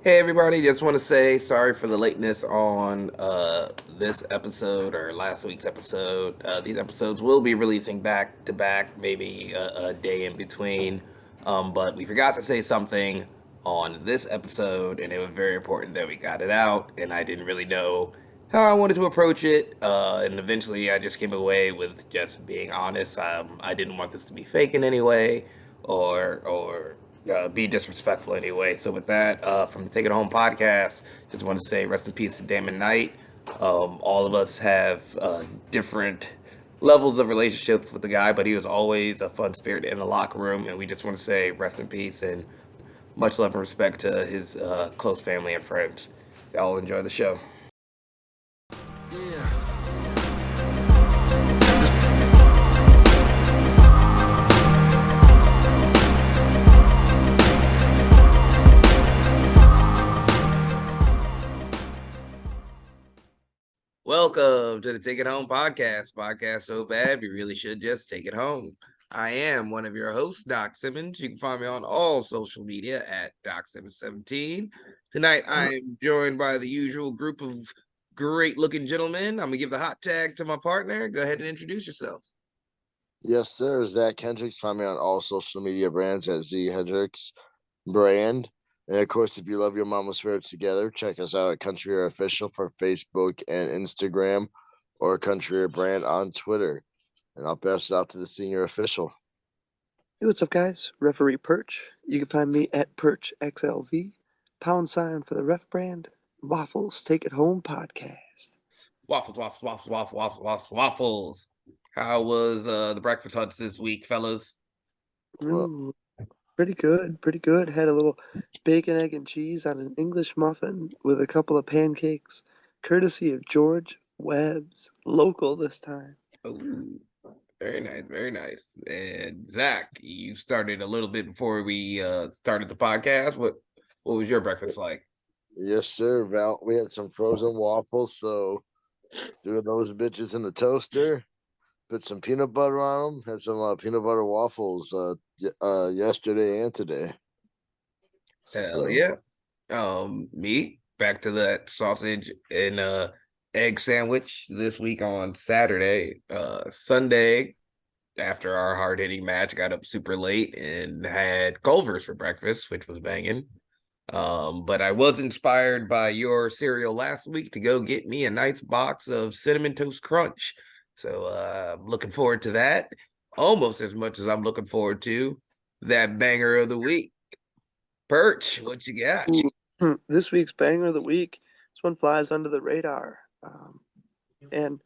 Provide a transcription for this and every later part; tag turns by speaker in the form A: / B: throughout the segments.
A: Hey everybody, just want to say sorry for the lateness on this episode or last week's episode. These episodes will be releasing back to back, maybe a day in between. But we forgot to say something on this episode, and it was very important that we got it out. And I didn't really know how I wanted to approach it. And eventually, I just came away with just being honest. I didn't want this to be fake in any way, or be disrespectful anyway. So with that, from the Take It Home podcast, just want to say rest in peace to Damon Knight. All of us have different levels of relationships with the guy, but he was always a fun spirit in the locker room, and we just want to say rest in peace and much love and respect to his close family and friends. Y'all enjoy the show.
B: Yeah.
A: Welcome to the Take It Home podcast. Podcast so bad, we really should just take it home. I am one of your hosts, Doc Simmons. You can find me on all social media at DocSimmons17. Tonight, I am joined by the usual group of great-looking gentlemen. I'm going to give the hot tag to my partner. Go ahead and introduce yourself.
C: Yes, sir. Zach Hendricks. Find me on all social media brands at Z Hendricks Brand. And of course, if you love your mama's spirits together, check us out at Country Air Official for Facebook and Instagram, or Country Air Brand on Twitter. And I'll pass it out to the senior official.
B: Hey, what's up, guys? Referee Perch. You can find me at Perch XLV, # for the ref brand, Waffles Take It Home podcast.
A: Waffles, waffles, waffles, waffles, waffles, waffles, waffles. How was the breakfast hunts this week, fellas?
B: Ooh, pretty good, pretty good. Had a little bacon, egg, and cheese on an English muffin with a couple of pancakes, courtesy of George Webb's, local this time.
A: Ooh, very nice, very nice. And Zach, you started a little bit before we started the podcast. What was your breakfast like?
C: Yes, sir. Val, we had some frozen waffles, so threw those bitches in the toaster. Put some peanut butter on them. Had some peanut butter waffles yesterday and today.
A: Hell yeah. Me back to that sausage and egg sandwich this week on Saturday. Sunday, after our hard-hitting match, got up super late and had Culver's for breakfast, which was banging. But I was inspired by your cereal last week to go get me a nice box of Cinnamon Toast Crunch. So I'm looking forward to that almost as much as I'm looking forward to that banger of the week. Perch, what you got?
B: Ooh, this week's banger of the week. This one flies under the radar. And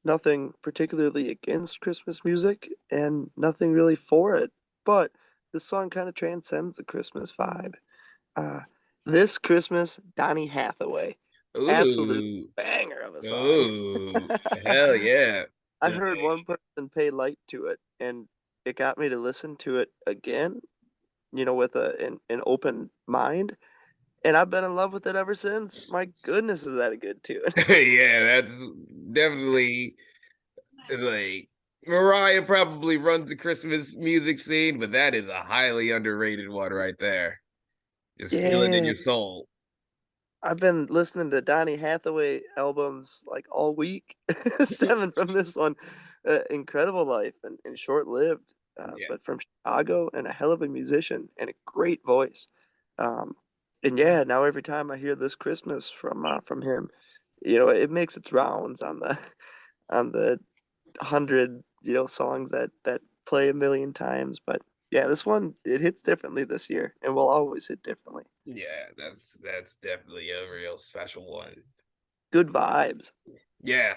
B: nothing particularly against Christmas music and nothing really for it, but this song kind of transcends the Christmas vibe. This Christmas, Donny Hathaway. Absolute
A: Ooh,
B: banger of a song.
A: ooh, hell yeah.
B: I heard one person pay light to it, and it got me to listen to it again, with an open mind. And I've been in love with it ever since. My goodness, is that a good tune?
A: Yeah, that's definitely like Mariah probably runs the Christmas music scene, but that is a highly underrated one right there. Just feel it in
B: Yeah,
A: your soul.
B: I've been listening to Donny Hathaway albums like all week, stemming from this one. Incredible life and short lived,
A: Yeah.
B: but from Chicago and a hell of a musician and a great voice. Um, and yeah, now every time I hear this Christmas from him, it makes its rounds on the on the 100 songs that play a million times. But yeah, this one, it hits differently this year and will always hit differently.
A: Yeah, that's definitely a real special one.
B: Good vibes.
A: Yeah.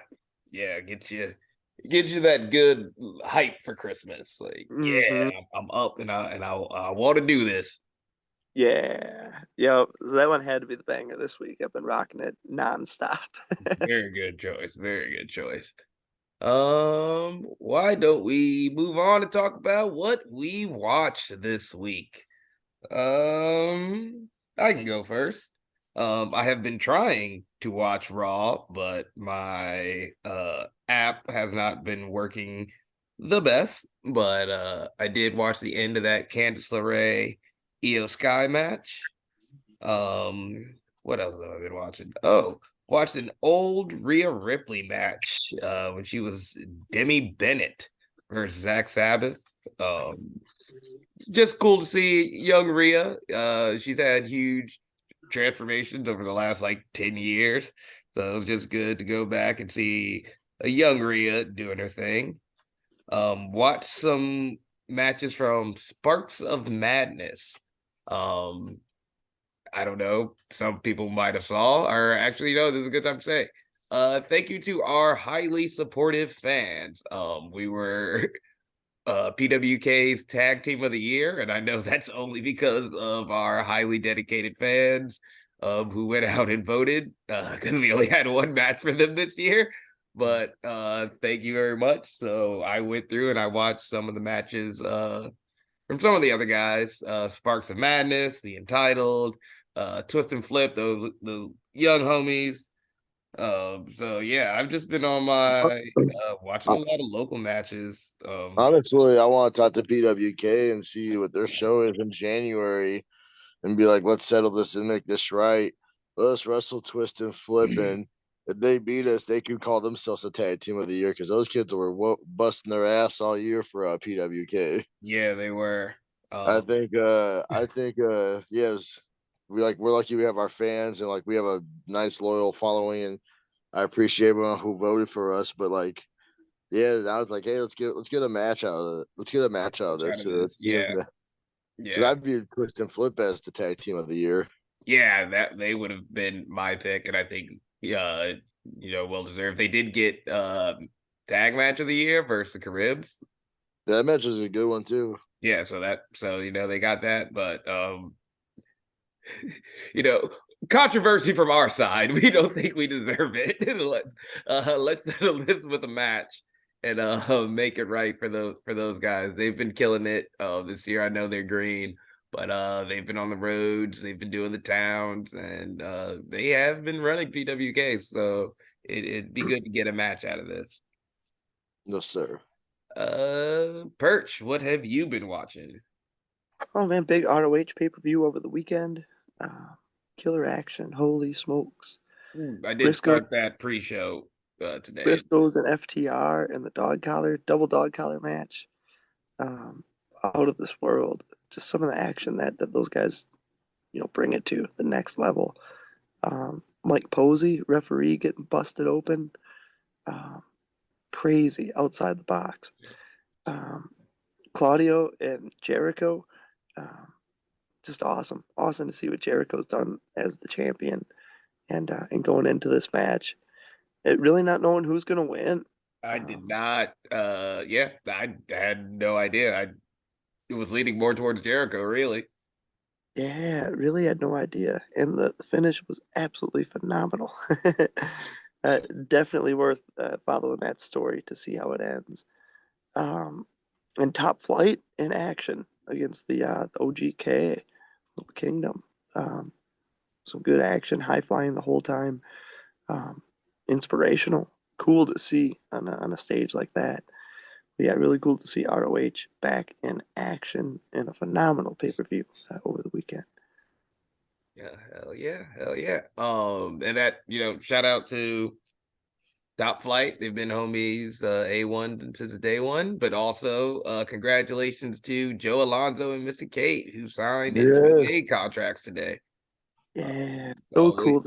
A: Yeah, get you that good hype for Christmas. Like,
B: Mm-hmm.
A: yeah, I'm up and I want to do this.
B: Yeah. Yep. So that one had to be the banger this week. I've been rocking it nonstop.
A: Very good choice. Very good choice. Why don't we move on and talk about what we watched this week? I can go first. I have been trying to watch Raw, but my app has not been working the best. But I did watch the end of that Candice LeRae Io Sky match. What else have I been watching? Oh, watched an old Rhea Ripley match when she was Demi Bennett versus Zach Sabbath. Just cool to see young Rhea. She's had huge transformations over the last like 10 years. So it was just good to go back and see a young Rhea doing her thing. Watch some matches from Sparks of Madness. Um, I don't know. Some people might have saw, or actually, this is a good time to say. Thank you to our highly supportive fans. We were PWK's Tag Team of the Year, and I know that's only because of our highly dedicated fans who went out and voted. Because we only had one match for them this year, but thank you very much. So I went through and I watched some of the matches from some of the other guys, Sparks of Madness, the Entitled, Twist and Flip, those the young homies. So yeah, I've just been on my watching a lot of local matches.
C: Honestly, I want to talk to PWK and see what their show is in January and be like, let's settle this and make this right. Let us wrestle, twist, and flip. And if they beat us, they could call themselves a tag team of the year because those kids were busting their ass all year for PWK.
A: Yeah, they were.
C: I think, yes, we're lucky we have our fans and like we have a nice loyal following, and I appreciate everyone who voted for us. But like, yeah, I was like, hey, let's get a match out of it. Let's get a match out of
A: Out
C: this.
A: of this.
C: Let's see if
A: Yeah,
C: because
A: yeah,
C: I viewed Twist and Flip as the tag team of the year.
A: yeah. That they would have been my pick, and I think well deserved. They did get tag match of the year versus the Caribs.
C: That match was a good one too.
A: Yeah, so they got that, but you know, controversy from our side. We don't think we deserve it. Let's settle this with a match and make it right for those guys. They've been killing it this year. I know they're green, but they've been on the roads, they've been doing the towns, and they have been running PWK. So it'd be good to get a match out of this.
C: No, sir.
A: Perch, what have you been watching?
B: Oh man, big ROH pay-per-view over the weekend. Killer action. Holy smokes.
A: I did
B: Briscoe,
A: start that pre-show today.
B: Briscoes and FTR and the double dog collar match. Um, Out of this world. Just some of the action that those guys, bring it to the next level. Mike Posey, referee, getting busted open. Um, Crazy outside the box. Um, Claudio and Jericho, um, just awesome. Awesome to see what Jericho's done as the champion and going into this match. It really not knowing who's gonna win.
A: I did
B: Um,
A: not. Yeah, I had no idea. It was leaning more towards Jericho, really.
B: yeah, really had no idea, and the finish was absolutely phenomenal. Definitely worth following that story to see how it ends. Um, and Top Flight in action against the OGK, Little Kingdom. Um, some good action, high flying the whole time. Um, Inspirational, cool to see on a stage like that. But yeah, really cool to see ROH back in action in a phenomenal pay per view over the weekend.
A: Yeah, hell yeah. And that shout out to Top Flight. They've been homies A1 since day one, but also congratulations to Joe Alonzo and Missy Kate who signed
C: Yes.
A: NWA contracts today.
B: Yeah, so
A: So
B: cool.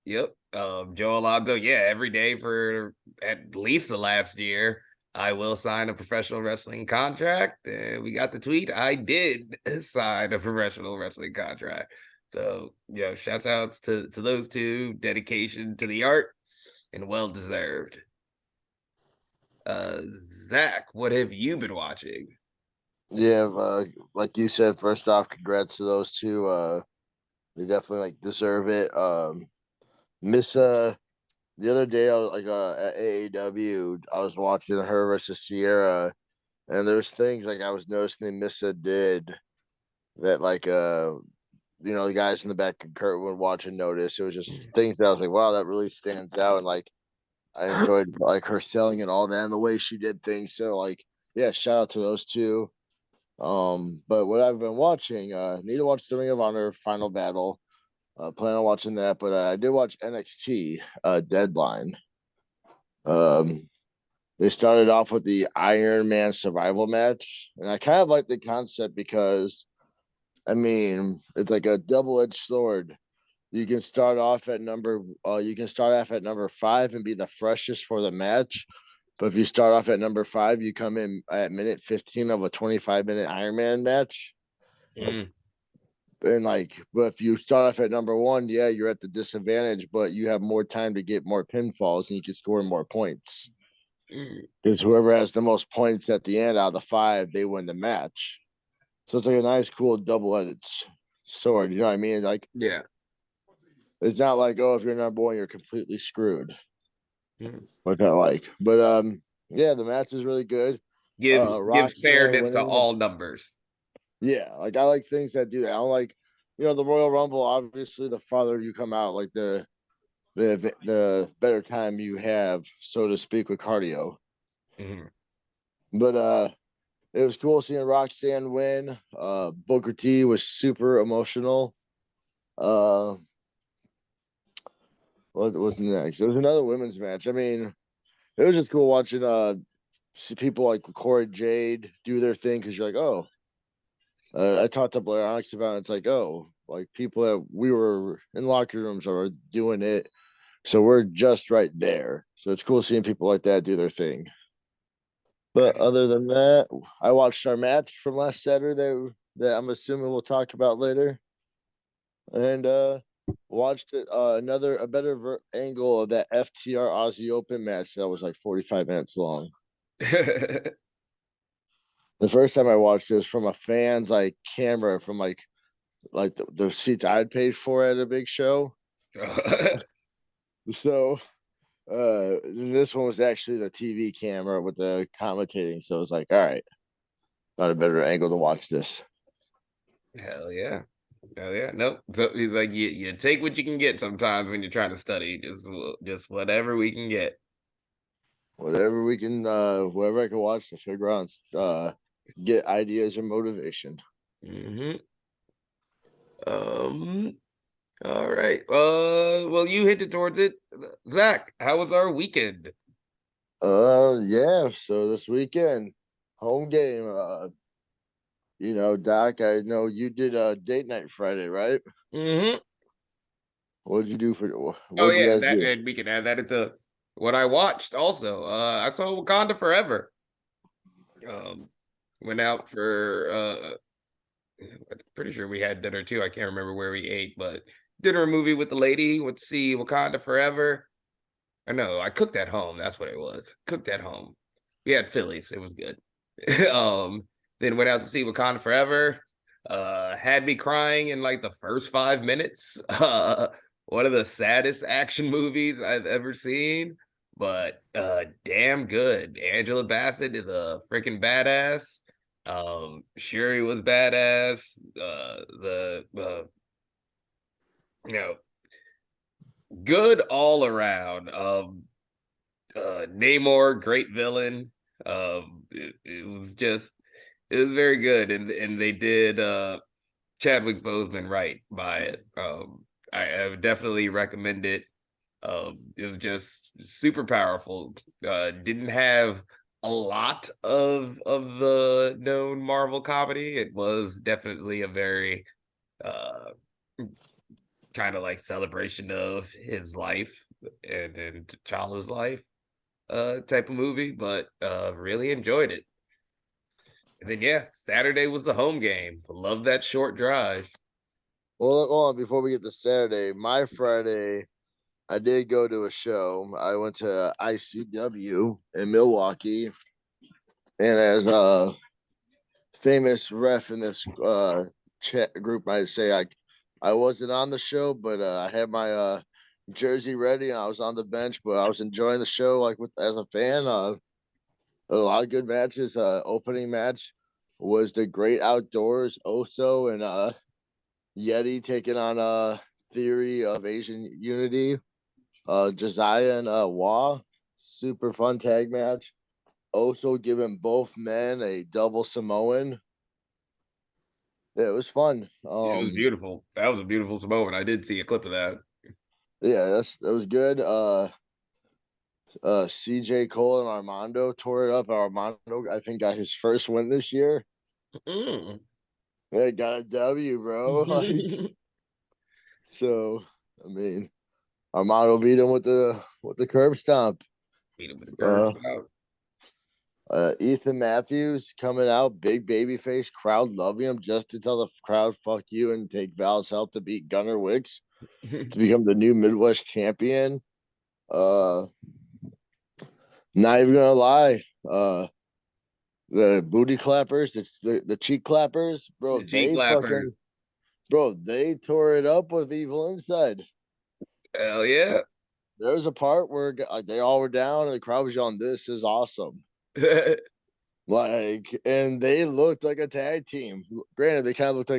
A: yep. Joe Alonzo, yeah, every day for at least the last year, I will sign a professional wrestling contract. And we got the tweet. I did sign a professional wrestling contract. So, shouts outs to those two, dedication to the art and well deserved. Zach, what have you been watching?
C: Yeah, like you said, first off, congrats to those two. They definitely like deserve it. Miss the other day I was like at AAW, I was watching her versus Sierra, and there's things like I was noticing that Missa did that like the guys in the back of Kurt would watch and notice. It was just things that I was like, wow, that really stands out, and like I enjoyed like her selling and all that and the way she did things. So like, yeah, shout out to those two. But what I've been watching, need to watch the Ring of Honor Final Battle. Plan on watching that, but I did watch NXT Deadline. Um, they started off with the Iron Man survival match, and I kind of like the concept because I mean it's like a double-edged sword. You can start off at number 5 and be the freshest for the match. But if you start off at number 5, you come in at minute 15 of a 25-minute Iron Man match.
A: Mm.
C: And but if you start off at number 1, yeah, you're at the disadvantage, but you have more time to get more pinfalls and you can score more points.
A: Mm.
C: Because whoever has the most points at the end out of the 5, they win the match. So it's like a nice, cool double-edged sword. You know what I mean? Like,
A: Yeah.
C: it's not like, oh, if you're number 1, you're completely screwed.
A: Mm.
C: Which I like. But yeah, the match is really good.
A: Give
C: Roxanne
A: fairness to
C: winning.
A: all numbers.
C: Yeah, like I like things that do that. I don't like, the Royal Rumble. Obviously, the farther you come out, like the better time you have, so to speak, with cardio.
A: Mm.
C: But it was cool seeing Roxanne win. Booker T was super emotional. Uh, what was next? There was another women's match. I mean, it was just cool watching see people like Corey Jade do their thing because you're like, oh, I talked to Blair Onyx about it. It's like, oh, like people that we were in locker rooms are doing it. So we're just right there. So it's cool seeing people like that do their thing. But other than that, I watched our match from last Saturday that I'm assuming we'll talk about later. And watched it, a better angle of that FTR Aussie Open match that was like 45 minutes long. The first time I watched it was from a fan's like camera from like the seats I'd paid for at a big show. So this one was actually the TV camera with the commentating. So it was like, all right, not a better angle to watch this.
A: Hell yeah. Hell yeah. Nope. So it's like you take what you can get sometimes when you're trying to study. Just whatever we can get.
C: Whatever we can, whatever I can watch to figure out, get ideas and motivation.
A: Mm-hmm. All right. Well, you hinted towards it. Zach, how was our weekend?
C: Yeah. So this weekend, home game. Doc, I know you did a date night Friday, right?
A: Mm-hmm.
C: What'd you do
A: Oh
C: what'd you
A: yeah,
C: guys
A: that
C: do?
A: and we can add that into what I watched also. I saw Wakanda Forever. Um Went out for I'm pretty sure we had dinner too. I can't remember where we ate, but dinner movie with the lady. Went to see Wakanda Forever. I know I cooked at home. That's what it was. Cooked at home. We had Phillies. It was good. Then went out to see Wakanda Forever. Had me crying in like the first 5 minutes. One of the saddest action movies I've ever seen, but damn good. Angela Bassett is a freaking badass. Shuri was badass. The you know, good all around. Namor, great villain. It was very good, and they did Chadwick Boseman right by it. I would definitely recommend it. It was just super powerful. Didn't have a lot of the known Marvel comedy. It was definitely a very uh kind of like celebration of his life and T'Challa's life type of movie, but really enjoyed it. And then yeah, Saturday was the home game. Love that short drive.
C: Well, hold on, before we get to Saturday, my Friday, I did go to a show. I went to ICW in Milwaukee, and as a famous ref in this chat group, I'd say I wasn't on the show, but I had my jersey ready. And I was on the bench, but I was enjoying the show like with as a fan. A lot of good matches. Opening match was the Great Outdoors, Oso and Yeti taking on Theory of Asian Unity. Josiah and Wah, super fun tag match. Oso giving both men a double Samoan. Yeah, it was fun.
A: It was beautiful. That was a beautiful moment. I did see a clip of that.
C: Yeah, that was good. CJ Cole and Armando tore it up. Armando, I think, got his first win this year.
A: Mm.
C: Yeah, got a W, bro. Like, so, I mean, Armando beat him with the curb stomp.
A: Beat him with the curb
C: Uh,
A: stop.
C: Ethan Matthews coming out, big baby face, crowd loving him just to tell the crowd "fuck you" and take Val's help to beat Gunnar Wicks to become the new Midwest champion. Uh, Not even gonna lie, the booty clappers, the cheek clappers,
A: The cheek clappers.
C: bro, they tore it up with Evil Inside.
A: Hell yeah.
C: There was a part where they all were down and the crowd was yelling, "This is awesome!" Like, and they looked like a tag team. Granted, they kind of looked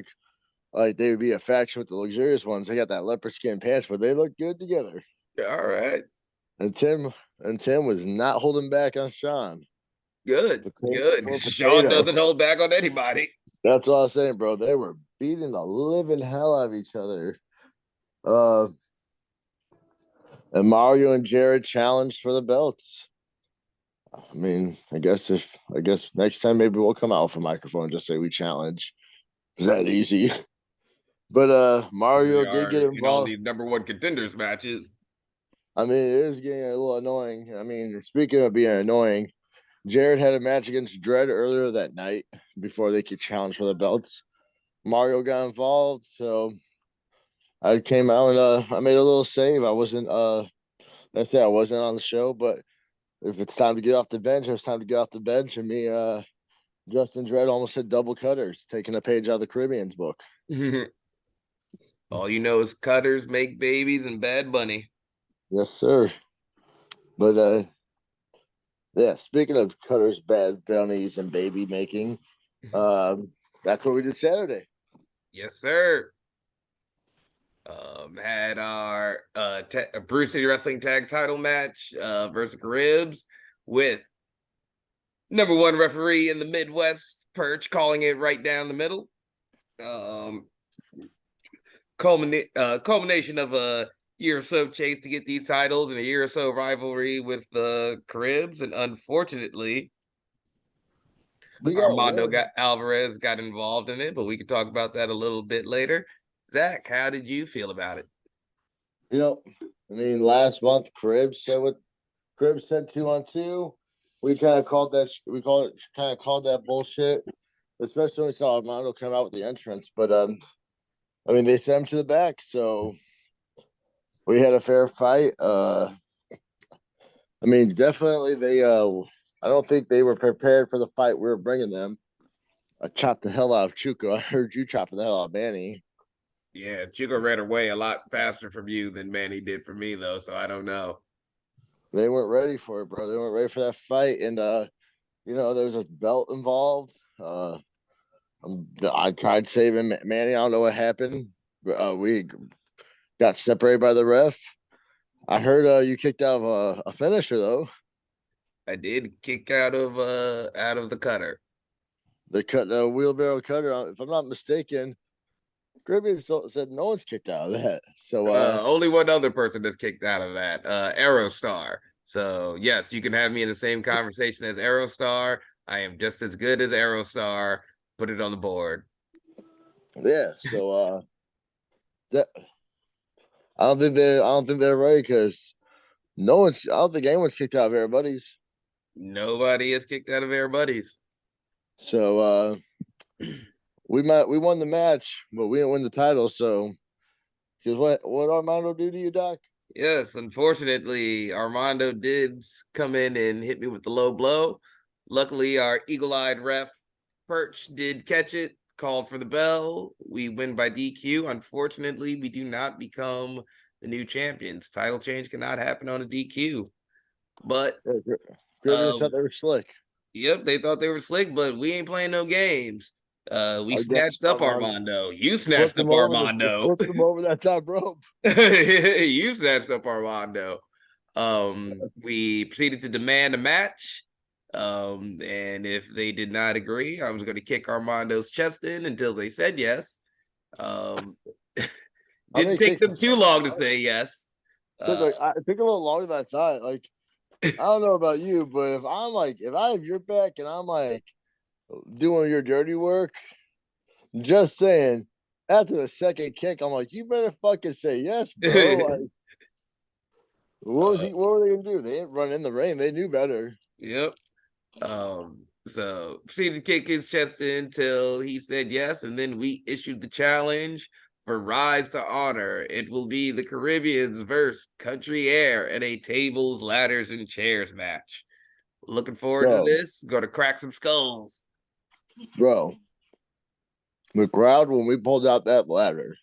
C: like they would be a faction with the luxurious ones. They got that leopard skin pants, but they looked good together.
A: All right.
C: And Tim was not holding back on Sean.
A: Good.
C: Potato
A: Good.
C: for
A: Sean
C: potato.
A: doesn't hold back on anybody.
C: That's all I'm saying, bro. They were beating the living hell out of each other. Uh, and Mario and Jared challenged for the belts. I mean, I guess next time maybe we'll come out with a microphone and just say we challenge. Is that easy? But
A: They
C: Mario did
A: are
C: get
A: in all
C: involved.
A: these #1 contenders matches.
C: I mean, it is getting a little annoying. I mean, speaking of being annoying, Jared had a match against Dredd earlier that night before they could challenge for the belts. Mario got involved, so I came out and I made a little save. I wasn't that's it, I wasn't on the show, but if it's time to get off the bench, it's time to get off the bench. And me, Justin Dredd almost said double cutters, taking a page out of the Caribbean's book.
A: All you know is cutters make babies and Bad Bunny.
C: Yes, sir. But yeah, speaking of cutters, bad bunnies, and baby making, that's what we did Saturday.
A: Yes, sir. Had our Bruce City Wrestling Tag Title match versus Ribs with #1 referee in the Midwest, Perch, calling it right down the middle. Culmination of a year or so chase to get these titles and a year or so rivalry with the Caribs, and unfortunately, Alvarez got involved in it, but we could talk about that a little bit later. Zach, how did you feel about it?
C: You know, I mean, last month Cribs said 2-on-2. We kind of called that. We called that bullshit, especially when we saw Armando come out with the entrance. But I mean, they sent him to the back, so we had a fair fight. I mean, definitely they. I don't think they were prepared for the fight we were bringing them. I chopped the hell out of Chuka. I heard you chopping the hell out of Manny.
A: Yeah, Chico ran away a lot faster from you than Manny did for me, though, so I don't know.
C: They weren't ready for it, bro. They weren't ready for that fight, and you know, there was a belt involved. I tried saving Manny. I don't know what happened. We got separated by the ref. I heard you kicked out of a finisher though.
A: I did kick out of the cutter.
C: The wheelbarrow cutter. If I'm not mistaken, Caribbean said no one's kicked out of that. So
A: only one other person that's kicked out of that, Aerostar. So yes, you can have me in the same conversation as Aerostar. I am just as good as Aerostar. Put it on the board.
C: yeah. So that I don't think they're ready because no one's. I don't think anyone's kicked out of everybody's.
A: Nobody is kicked out of Air Buddies.
C: So we won the match, but we didn't win the title. So because what Armando do to you, Doc?
A: Yes, unfortunately, Armando did come in and hit me with the low blow. Luckily, our eagle-eyed ref, Perch, did catch it, called for the bell. We win by DQ. Unfortunately, we do not become the new champions. Title change cannot happen on a DQ. But
C: Caribbean thought they were slick.
A: Yep, they thought they were slick, but we ain't playing no games. We
C: Against
A: snatched up Armando. You
C: Flipped
A: snatched
C: him
A: up
C: over
A: Armando.
C: flipped him over that top rope.
A: You snatched up Armando. We proceeded to demand a match. And if they did not agree, I was going to kick Armando's chest in until they said yes. Um, didn't take them too long to say yes.
C: It took a little longer than I thought. Like, I don't know about you, but if I have your back and I'm like doing your dirty work, just saying, after the second kick, I'm like, you better fucking say yes, bro. Like, what were they gonna do? They didn't run in the rain. They knew better.
A: Yep. So proceeded to kick his chest in till he said yes, and then we issued the challenge for Rise to Honor. It will be the Caribbeans versus Country Air in a tables, ladders, and chairs match. Looking forward to this. Gonna crack some skulls.
C: Bro, the crowd when we pulled out that ladder.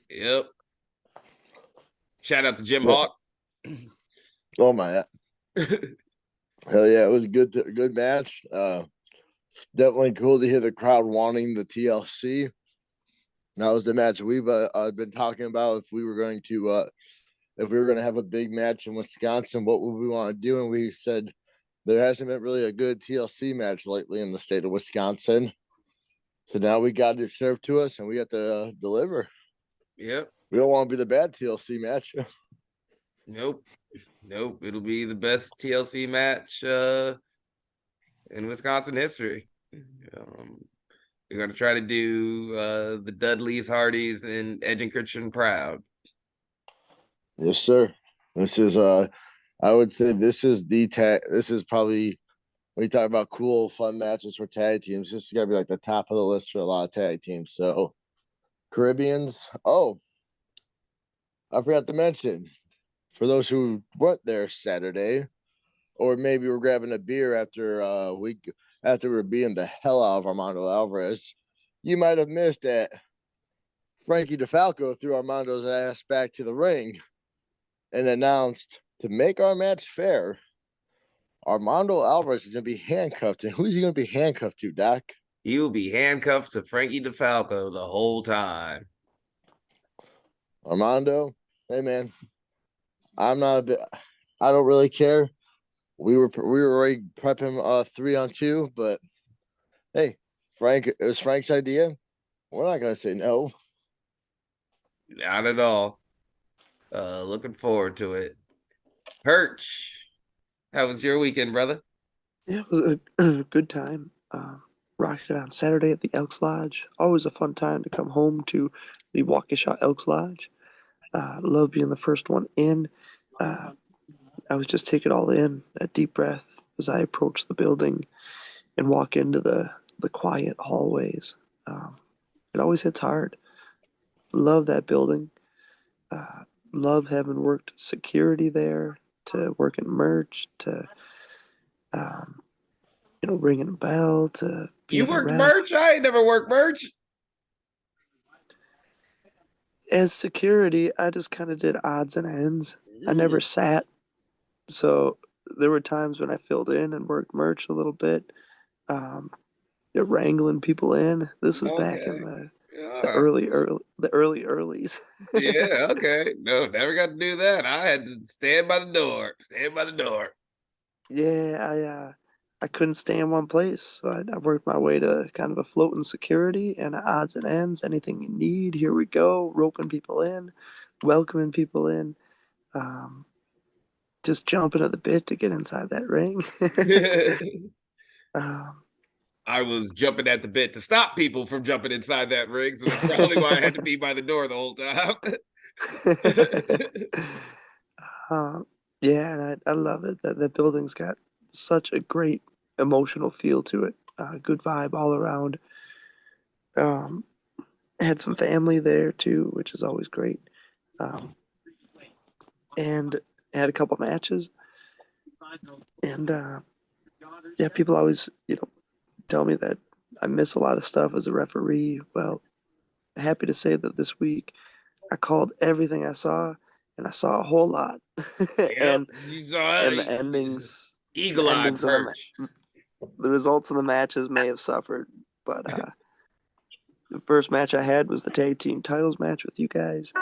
A: Yep. Shout out to Jim Hawk.
C: Oh my hell yeah, it was a good match. Definitely cool to hear the crowd wanting the TLC. That was the match we've been talking about. If we were going to have a big match in Wisconsin, what would we want to do? And we said there hasn't been really a good TLC match lately in the state of Wisconsin. So now we got it served to us, and we have to deliver.
A: Yep.
C: We don't want to be the bad TLC match.
A: Nope. It'll be the best TLC match in Wisconsin history. We're going to try to do the Dudleys, Hardys, and Edge and Christian proud.
C: Yes, sir. This is I would say this is this is probably when you talk about cool, fun matches for tag teams, this is gonna be like the top of the list for a lot of tag teams. So Caribbeans. Oh, I forgot to mention, for those who weren't there Saturday, or maybe we're grabbing a beer after after we were beating the hell out of Armando Alvarez, you might have missed that Frankie DeFalco threw Armando's ass back to the ring and announced, to make our match fair, Armando Alvarez is going to be handcuffed. And who's he going to be handcuffed to, Doc?
A: He will be handcuffed to Frankie DeFalco the whole time.
C: Armando, hey man, I don't really care. We were already prepping 3-on-2, but hey, it was Frank's idea. We're not going to say no.
A: Not at all. Looking forward to it. Perch, how was your weekend, brother?
B: Yeah, it was a good time. Rocked it on Saturday at the Elks Lodge. Always a fun time to come home to the Waukesha Elks Lodge. Love being the first one in. I was just taking it all in, a deep breath as I approach the building and walk into the quiet hallways. It always hits hard. Love that building. Love having worked security there, to working merch, to ringing a bell, to
A: You
B: being a
A: worked
B: ref.
A: merch? I ain't never worked merch.
B: As security, I just kind of did odds and ends. I never sat, so there were times when I filled in and worked merch a little bit, wrangling people in. This was back in the earlies.
A: Yeah, okay. No, never got to do that. I had to stand by the door. Stand by the door.
B: Yeah, I couldn't stay in one place, so I worked my way to kind of a floating security and odds and ends. Anything you need, here we go. Roping people in, welcoming people in, just jumping at the bit to get inside that ring.
A: I was jumping at the bit to stop people from jumping inside that ring, so that's probably why I had to be by the door the whole time.
B: Yeah, and I love it. That building's got such a great emotional feel to it. Good vibe all around. Um, had some family there too, which is always great. And had a couple matches. And yeah, people always, tell me that I miss a lot of stuff as a referee. Well, happy to say that this week I called everything I saw, and I saw a whole lot. and and the endings,
A: Eagle-eyed
B: of
A: Perch.
B: the results of the matches may have suffered, but the first match I had was the tag team titles match with you guys,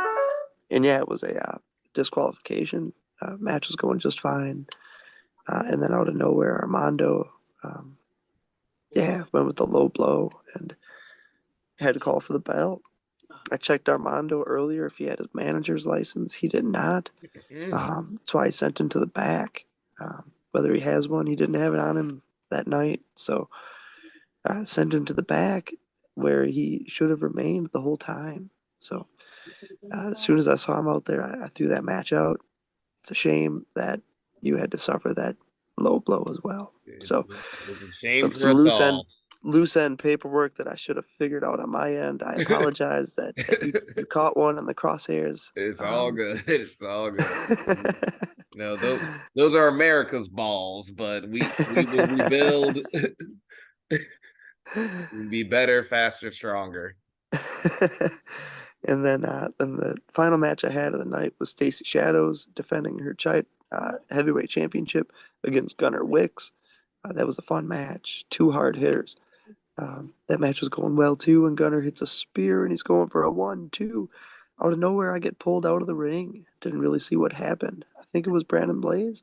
B: and yeah, it was a disqualification. Match was going just fine, and then out of nowhere, Armando Yeah, went with the low blow and had to call for the belt. I checked Armando earlier if he had his manager's license. He did not. That's why I sent him to the back. Whether he has one, he didn't have it on him that night. So I sent him to the back where he should have remained the whole time. So as soon as I saw him out there, I threw that match out. It's a shame that you had to suffer that low blow as well. So
A: It's a shame
B: some
A: for
B: some
A: us
B: loose end paperwork that I should have figured out on my end. I apologize that you caught one on the crosshairs.
A: It's all good. It's all good. No, those are America's balls, but we will rebuild. Be better, faster, stronger.
B: And then the final match I had of the night was Stacy Shadows defending her heavyweight championship against Gunnar Wicks. That was a fun match. Two hard hitters. That match was going well too, and Gunnar hits a spear and he's going for a 1-2. Out of nowhere, I get pulled out of the ring. Didn't really see what happened. I think it was Brandon Blaze.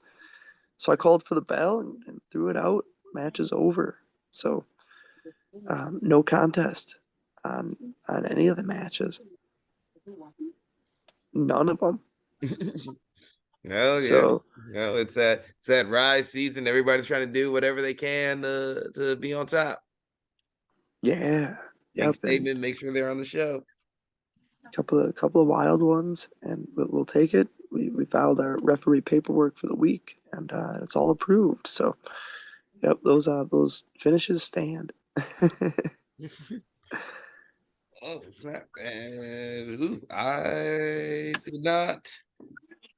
B: So I called for the bell and threw it out. Match is over. So no contest on any of the matches. None of them.
A: No,
B: So
A: it's that rise season. Everybody's trying to do whatever they can to be on top.
B: yeah,
A: Big
B: yep.
A: statement. Make sure they're on the show.
B: Couple of wild ones, and we'll take it. We filed our referee paperwork for the week, and it's all approved. So, yep, those finishes stand.
A: Oh, snap. And I did not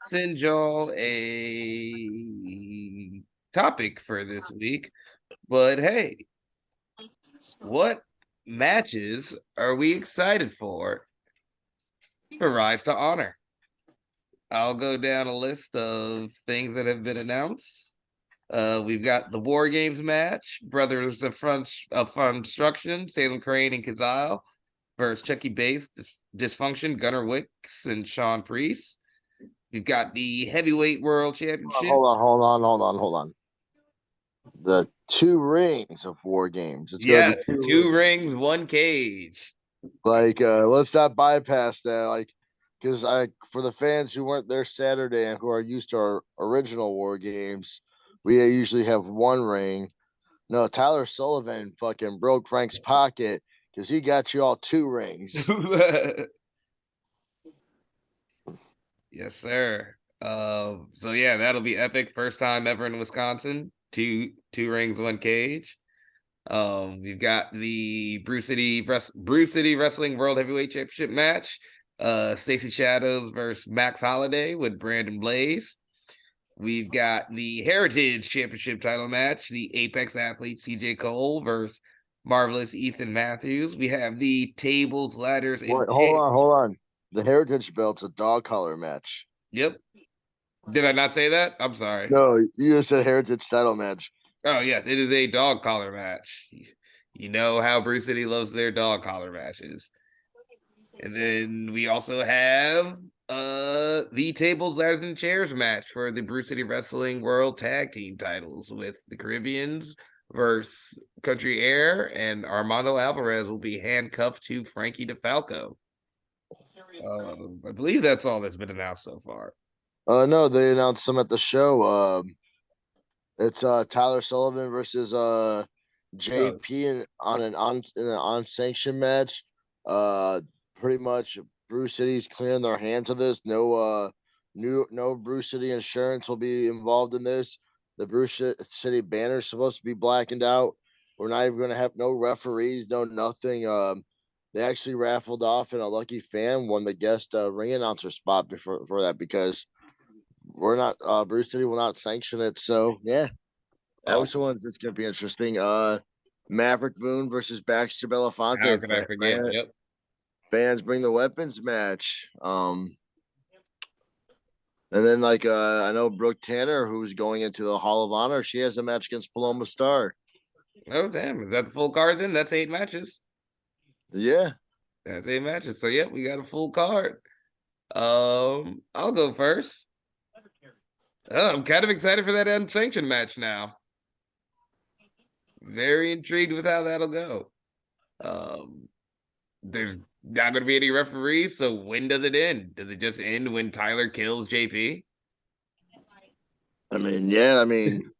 A: send y'all a topic for this week, but hey, what matches are we excited for Rise to Honor? I'll go down a list of things that have been announced. We've got the War Games match, Brothers of Construction, Salem Crane and Kazile versus Chucky Bass, Dysfunction, Gunnar Wicks, and Sean Priest. We've got the Heavyweight World Championship.
C: Hold on. The 2 rings of War Games. It's
A: Yes,
C: gonna be
A: 2 rings, 1 cage.
C: Like, let's not bypass that. Like, because for the fans who weren't there Saturday and who are used to our original War Games, we usually have 1 ring. No, Tyler Sullivan fucking broke Frank's pocket because he got you all 2 rings.
A: Yes, sir. So yeah, that'll be epic. First time ever in Wisconsin. Two rings, 1 cage. We've got the Brew City Wrestling World Heavyweight Championship match. Stacy Shadows versus Max Holiday with Brandon Blaze. We've got the Heritage Championship title match, the Apex athlete CJ Cole versus Marvelous Ethan Matthews. We have the tables, ladders, and
C: Wait, hold on. The Heritage belt's a dog collar match.
A: Yep. Did I not say that? I'm sorry.
C: No, you just said Heritage title match.
A: Oh, yes, it is a dog collar match. You know how Bruce City loves their dog collar matches. And then we also have the tables, ladders, and chairs match for the Bruce City Wrestling World Tag Team titles with the Caribbeans versus Country Air, and Armando Alvarez will be handcuffed to Frankie DeFalco. I believe that's all that's been announced so far.
C: No, they announced some at the show. It's Tyler Sullivan versus JP in an unsanctioned match. Pretty much Bruce City's clearing their hands of this. No Bruce City insurance will be involved in this. The Bruce City banner is supposed to be blackened out. We're not even gonna have no referees, no nothing. They actually raffled off, and a lucky fan won the guest ring announcer spot for that because we're not Bruce City will not sanction it. So yeah, that was the one that's gonna be interesting. Maverick Boone versus Baxter Belafonte.
A: How can I forget? Yep.
C: Fans bring the weapons match. And then I know Brooke Tanner, who's going into the Hall of Honor, she has a match against Paloma Star.
A: Oh damn! Is that the full card then? That's 8 matches.
C: Yeah.
A: That's 8 matches. So yeah, we got a full card. I'll go first. Oh, I'm kind of excited for that unsanctioned match now. very intrigued with how that'll go. There's not going to be any referees, so when does it end? Does it just end when Tyler kills JP?
C: I mean, yeah, I mean,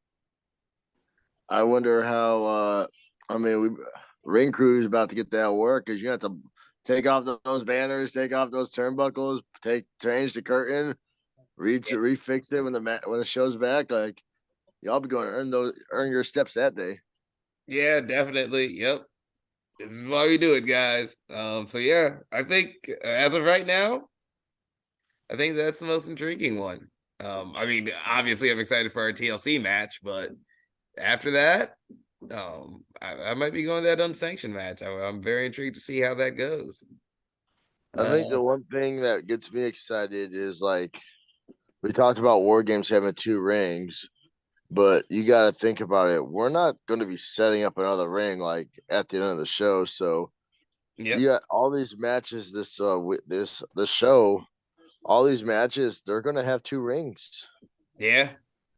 C: I wonder how. I mean, ring crew's about to get that work because you have to take off those banners, take off those turnbuckles, change the curtain, refix it when the show's back. Like y'all be going to earn your steps that day.
A: Yeah, definitely. Yep. This is why we do it, guys. So yeah, I think as of right now, I think that's the most intriguing one. I mean, obviously, I'm excited for our TLC match, but after that, I might be going to that unsanctioned match. I'm very intrigued to see how that goes.
C: I think the one thing that gets me excited is like we talked about War Games having 2 rings, but you got to think about it. We're not going to be setting up another ring like at the end of the show, so
A: Yep.
C: you got all these matches this show. All these matches, they're going to have 2 rings.
A: Yeah.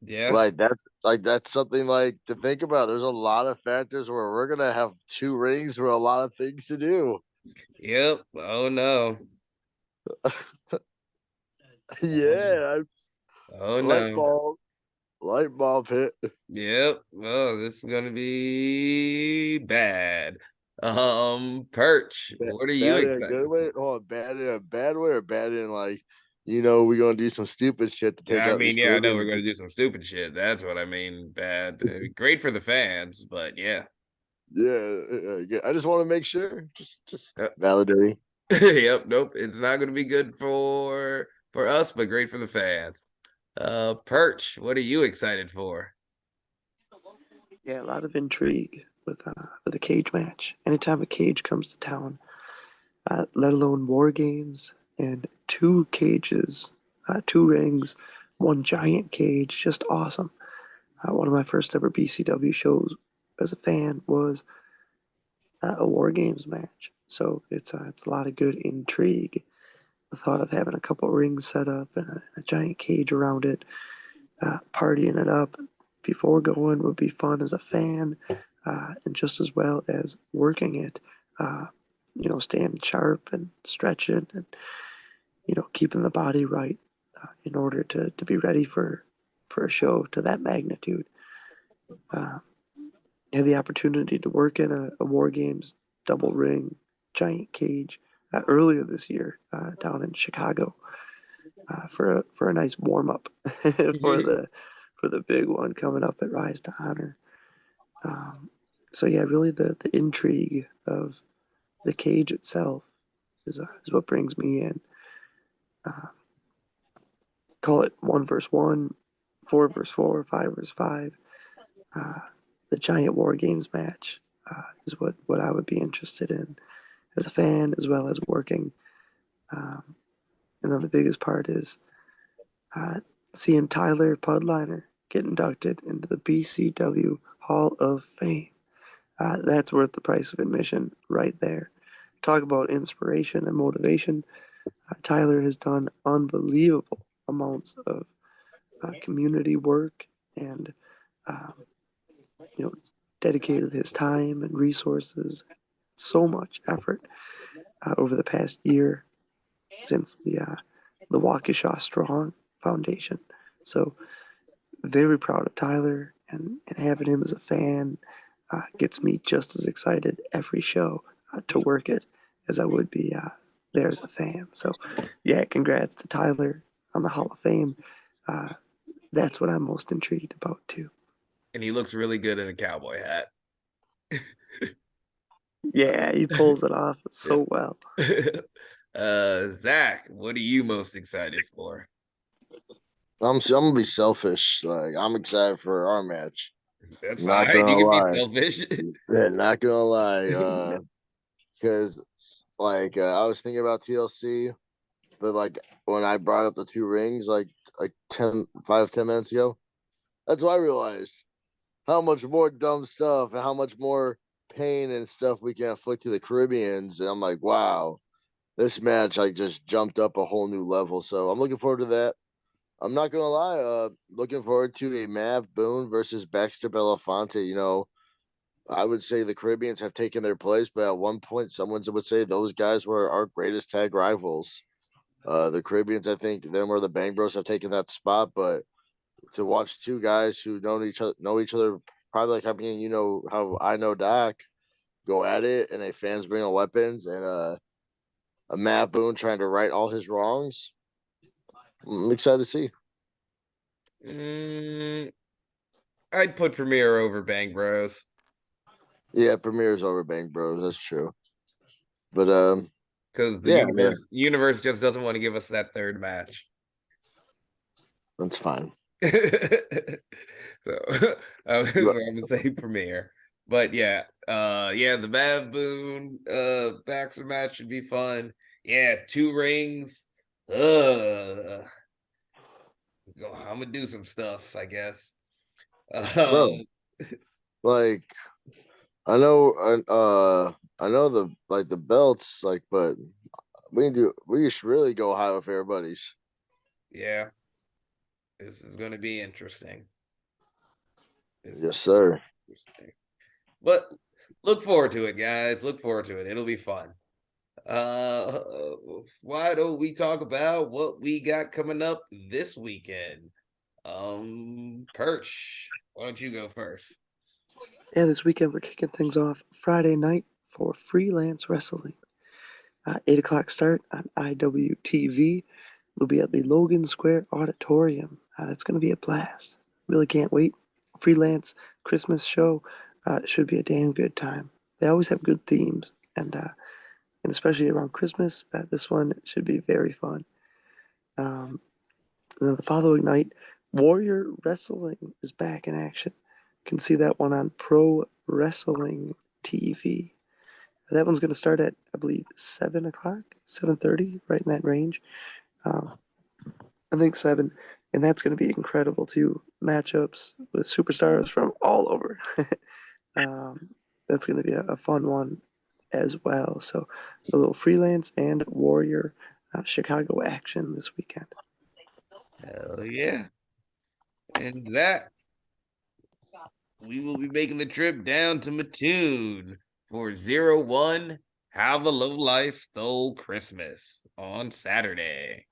A: Yeah.
C: That's something like to think about. There's a lot of factors where we're gonna have 2 rings for a lot of things to do.
A: Yep. Oh no.
C: Yeah,
A: Oh
C: light
A: no.
C: bulb, light bulb hit.
A: Yep. Oh, this is gonna be bad. Perch, what are you
C: Bad in a good
A: excited
C: way.
A: for?
C: Oh, bad in a bad way, or bad in like, we're gonna do some stupid shit to take
A: I
C: out these
A: mean, yeah, I know we're
C: Caribbean.
A: gonna do some stupid shit. That's what I mean. Bad. Great for the fans, but yeah.
C: Yeah. I just want to make sure, just
A: Uh,
C: validating.
A: yep. Nope. It's not gonna be good for us, but great for the fans. Perch, what are you excited for?
B: Yeah, a lot of intrigue with a cage match. Anytime a cage comes to town, let alone war games and 2 cages, 2 rings, one giant cage, just awesome. One of my first ever BCW shows as a fan was a war games match, so it's a lot of good intrigue. The thought of having a couple rings set up and a giant cage around it, partying it up before going would be fun as a fan, and just as well as working it. Staying sharp and stretching and keeping the body right in order to be ready for a show to that magnitude. Uh, had the opportunity to work in a War Games double ring giant cage earlier this year down in Chicago for a nice warm up for
A: Mhm.
B: the big one coming up at Rise to Honor. Um, so yeah, really the intrigue of the cage itself is what brings me in. Uh, Call it 1 versus 1, 4 versus 4, 5 versus 5. Uh, the giant War Games match is what I would be interested in as a fan as well as working. Um, and then the biggest part is uh, seeing Tyler Pudliner get inducted into the BCW Hall of Fame. That's worth the price of admission right there. Talk about inspiration and motivation. Tyler has done unbelievable amounts of community work and um, you know dedicated his time and resources, so much effort over the past year since the Waukesha Strong Foundation. So very proud of Tyler and having him as a fan gets me just as excited every show to work it as I would be there as a fan. So yeah, congrats to Tyler on the Hall of Fame. Uh, that's what I'm most intrigued about too.
A: And he looks really good in a cowboy hat.
B: Yeah, he pulls it off
A: Yeah.
B: so well.
A: Zach, what are you most excited for?
C: I'm gonna be selfish. Like I'm excited for our match.
A: That's
C: Not
A: fine. You
C: gonna
A: can be
C: lie.
A: selfish.
C: Yeah, not gonna lie. Because like I was thinking about TLC, but like when I brought up the 2 rings, like 10 minutes ago, that's why I realized how much more dumb stuff and how much more pain and stuff we can inflict to the Caribbeans. And I'm like, wow, this match like just jumped up a whole new level. So I'm looking forward to that. I'm not gonna lie, looking forward to a Mav Boone versus Baxter Belafonte. I would say the Caribbeans have taken their place, but at one point, someone would say those guys were our greatest tag rivals. The Caribbeans, I think, them or the Bang Bros have taken that spot. But to watch two guys who know each other, probably like I mean, you know how I know Doc, go at it, and a fans bring weapons, and a Matt Boone trying to right all his wrongs. I'm excited to see.
A: Mm, I'd put Premiere over Bang Bros.
C: Yeah, Premier's over Bang Bros. That's true. But
A: Because the
C: yeah, yeah,
A: universe just doesn't want to give us that third match.
C: that's fine.
A: So I'm gonna say Premiere. But yeah, the Mav Boone Baxter match should be fun. Yeah, 2 rings. I'm gonna do some stuff, I guess.
C: Bro, like I know the belts, like, but we should really go high with everybody's.
A: Yeah, this is gonna be interesting.
C: Yes, sir.
A: Interesting. But look forward to it, guys. Look forward to it. It'll be fun. Uh why don't we talk about what we got coming up this weekend? Perch, why don't you go first?
B: Yeah, this weekend we're kicking things off Friday night for freelance wrestling. 8 o'clock start on IWTV. We'll be at the Logan Square Auditorium. That's going to be a blast. Really can't wait. Freelance Christmas show should be a damn good time. They always have good themes, and especially around Christmas, this one should be very fun. And then the following night, Warrior Wrestling is back in action. You can see that one on Pro Wrestling TV. That one's going to start at, I believe, 7 o'clock, 7:30, right in that range. I think 7, and that's going to be incredible too. Matchups with superstars from all over. That's going to be a fun one as well. So a little freelance and Warrior Chicago action this weekend.
A: Hell yeah. And that we will be making the trip down to Mattoon for 01 How the Low Life Stole Christmas on Saturday.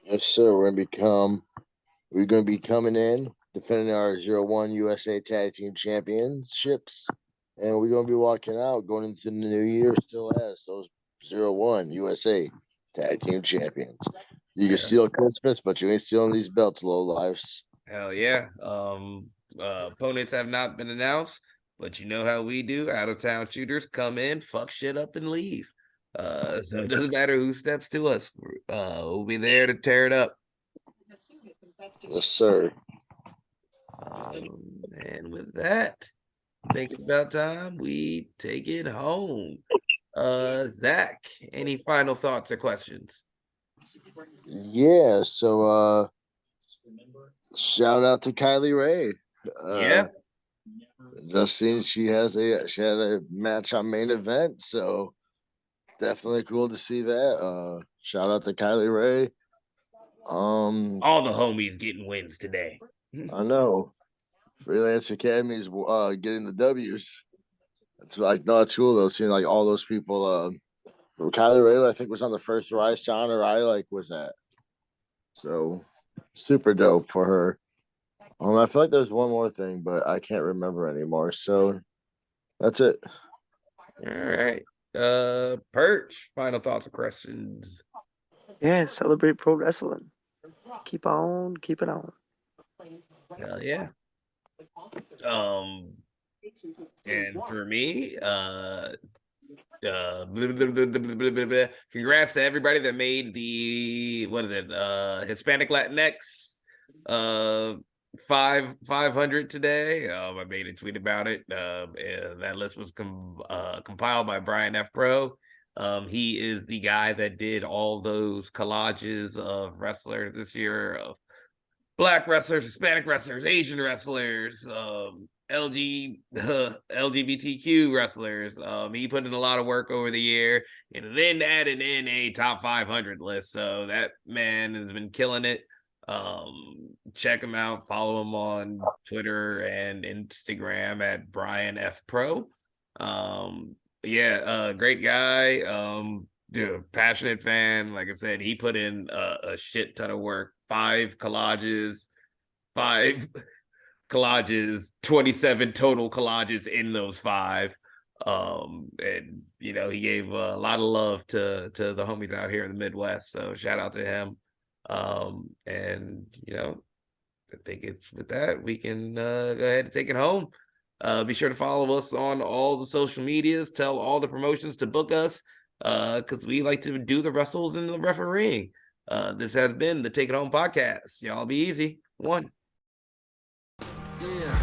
C: Yes, sir. We're gonna be coming in defending our 01 USA Tag Team Championships, and we're gonna be walking out going into the new year still as those 01 USA Tag Team Champions. You can
A: Yeah.
C: steal Christmas, but you ain't stealing these belts, low lives.
A: Hell yeah. Opponents have not been announced, but you know how we do. Out of town shooters come in, fuck shit up, and leave. So it doesn't matter who steps to us. We'll be there to tear it up.
C: Yes, sir.
A: And with that, I think it's about time we take it home. Zach, any final thoughts or questions?
C: Yeah. So, shout out to Kylie Ray.
A: Yeah.
C: Just seen she had a match on main event, so definitely cool to see that. Shout out to Kylie Ray.
A: All the homies getting wins today.
C: I know Freelance Academy is getting the W's. It's like no, it's cool though. Seeing like all those people. Kylie Ray, I think, was on the first Rise to Honor. I like was that. So super dope for her. I feel like there's one more thing, but I can't remember anymore. So that's it.
A: All right. Perch, final thoughts or questions?
B: Yeah, celebrate pro wrestling. Keep on keeping on.
A: Hell yeah. And for me, congrats to everybody that made the Hispanic Latinx 500 today. I made a tweet about it. That list was compiled by Brian F. Pro. He is the guy that did all those collages of wrestlers this year, of Black wrestlers, Hispanic wrestlers, Asian wrestlers, LGBTQ wrestlers. He put in a lot of work over the year, and then added in a top 500 list. So that man has been killing it. Check him out. Follow him on Twitter and Instagram at Brian F Pro. Great guy. Passionate fan. Like I said, he put in a shit ton of work. 5 collages, 27 total collages in those 5. And he gave a lot of love to the homies out here in the Midwest. So shout out to him. I think it's with that we can go ahead and take it home. Be sure to follow us on all the social medias. Tell all the promotions to book us, because we like to do the wrestles and the refereeing. This has been the Take It Home podcast. Y'all be easy. 1.
D: Yeah.